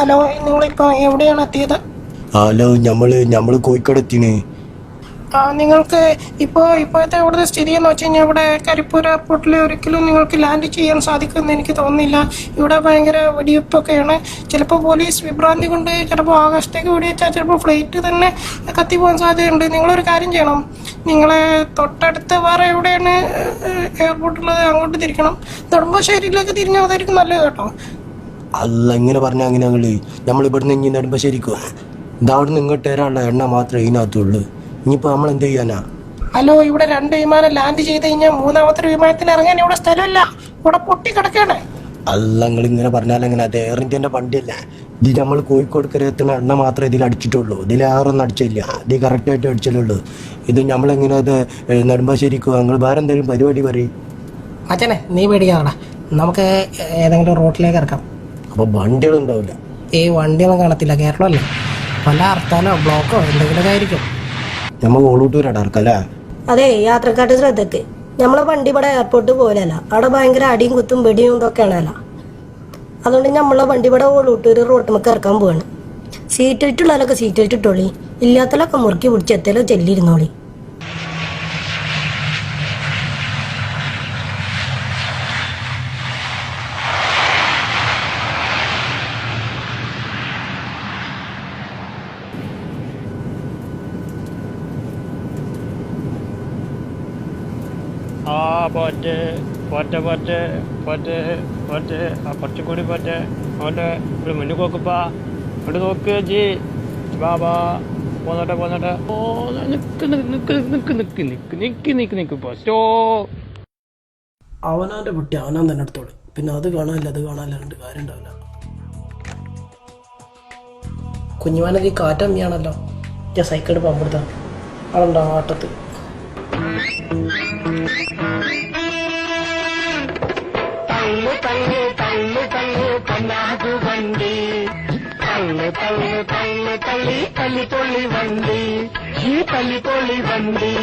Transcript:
Hello, നിങ്ങളിപ്പോൾ എവിടെയാണ് എത്തിയത്? ഹലോ, ഞമ്മള് കോഴിക്കോട് എത്തിണ്. നിങ്ങൾക്ക് ഇപ്പോഴത്തെ ഇവിടുത്തെ സ്ഥിതി എന്ന് വെച്ച് കഴിഞ്ഞാൽ ഇവിടെ കരിപ്പൂർ എയർപോർട്ടിൽ ഒരിക്കലും നിങ്ങൾക്ക് ലാൻഡ് ചെയ്യാൻ സാധിക്കുമെന്ന് എനിക്ക് തോന്നുന്നില്ല. ഇവിടെ ഭയങ്കര വെടിവെപ്പൊക്കെയാണ്. ചിലപ്പോൾ പോലീസ് വിഭ്രാന്തി കൊണ്ട് ചിലപ്പോൾ ആകാശത്തേക്ക് വെടിവെച്ചാൽ ചിലപ്പോൾ ഫ്ലൈറ്റ് തന്നെ കത്തി പോകാൻ സാധ്യതയുണ്ട്. നിങ്ങളൊരു കാര്യം ചെയ്യണം, നിങ്ങളെ തൊട്ടടുത്ത് വേറെ എവിടെയാണ് എയർപോർട്ടുള്ളത് അങ്ങോട്ട് തിരിക്കണം. നെടുമ്പാശ്ശേരിയിലേക്ക് തിരിഞ്ഞാൽ അതായിരിക്കും നല്ലത് കേട്ടോ. അല്ല, ഇങ്ങനെ പറഞ്ഞാൽ അങ്ങനെ നമ്മൾ ഇവിടുന്ന് ഇനി നെടുമ്പാശ്ശേരിക്കോ? ഇതവിടുന്ന് ഇങ്ങോട്ട് വരാനുള്ള എണ്ണ മാത്രമേ ഇതിനകത്തുള്ളൂ. ഇനിയിപ്പോൾ നമ്മൾ എന്ത് ചെയ്യാനാ? ഹലോ, ഇവിടെ 2 വിമാനം ലാൻഡ് ചെയ്ത് കഴിഞ്ഞാൽ 3ാമത്തെ വിമാനത്തിൽ ഇറങ്ങാൻ ഇവിടെ സ്ഥലമില്ല. ഇവിടെ പൊട്ടി കിടക്കാണ്. അല്ല, നിങ്ങൾ ഇങ്ങനെ പറഞ്ഞാൽ എങ്ങനെ? അത് എയർ ഇന്ത്യൻ്റെ വണ്ടിയല്ലേ ഇത്. നമ്മൾ കോഴിക്കോട് കരയെത്തുന്ന എണ്ണ മാത്രമേ ഇതിൽ അടിച്ചിട്ടുള്ളൂ. ഇതിൽ ആറൊന്നും അടിച്ചില്ല. ഇത് കറക്റ്റായിട്ട് അടിച്ചിട്ടുള്ളൂ. ഇത് നമ്മളെങ്ങനെ അത് നെടുമ്പാശ്ശേരിക്കോ? നിങ്ങൾ വേറെ എന്തെങ്കിലും പരിപാടി പറയും. അച്ഛനെ, നീ പേടിക്കാണ, നമുക്ക് ഏതെങ്കിലും റോട്ടിലേക്ക് ഇറക്കാം. അപ്പോൾ വണ്ടികളുണ്ടാവില്ല? വണ്ടിയൊന്നും കാണത്തില്ല, കേരളമല്ലേ. പല ഹർത്താലോ ബ്ലോക്കോ എന്തെങ്കിലുമൊക്കെ ആയിരിക്കും. നമ്മൾ ഓളൂട്ടൂരാണ് ഇറക്കല്ലേ? അതെ, യാത്രക്കാരുടെ ശ്രദ്ധക്ക് നമ്മളെ വണ്ടി ഇവിടെ എയർപോർട്ട് പോലല്ല. അവിടെ ഭയങ്കര അടിയും കുത്തും വെടിയും ഇതൊക്കെയാണല്ലോ. അതുകൊണ്ട് നമ്മളെ വണ്ടി ഇവിടെ ഓളൂട്ടൂര് റോട്ടുമൊക്കെ ഇറക്കാൻ പോവാണ്. സീറ്റ് ഇട്ടുള്ളവരൊക്കെ സീറ്റ് ഇട്ടിട്ടോളി, ഇല്ലാത്തലൊക്കെ മുറുക്കി പിടിച്ച് എത്തലോ ചെല്ലിരുന്നോളി. Pat Pat Pat Pat Pat കുറച്ചും കൂടി പോറ്റ് അവൻ്റെ ഒരു മുന്നിൽ നോക്കപ്പാ. അവിടെ നോക്ക് ജി ബാബാ. പോന്നോട്ടെ. ഓ, നിക്ക് പോസ്റ്റോ. അവനാൻ്റെ കുട്ടി അവനാൻ തന്നെ എടുത്തോളൂ. പിന്നെ അത് കാണാനില്ല രണ്ട് കാര്യം ഉണ്ടാവില്ല. കുഞ്ഞുമാനത് ഈ കാറ്റമ്മിയാണല്ലോ. ഞാൻ സൈക്കിൾ പമ്പെടുത്താ ആളുണ്ടോ ആട്ടത്ത്? തള്ളി പൊള്ളി വണ്ടി, ഈ തള്ളി പൊള്ളി വണ്ടി.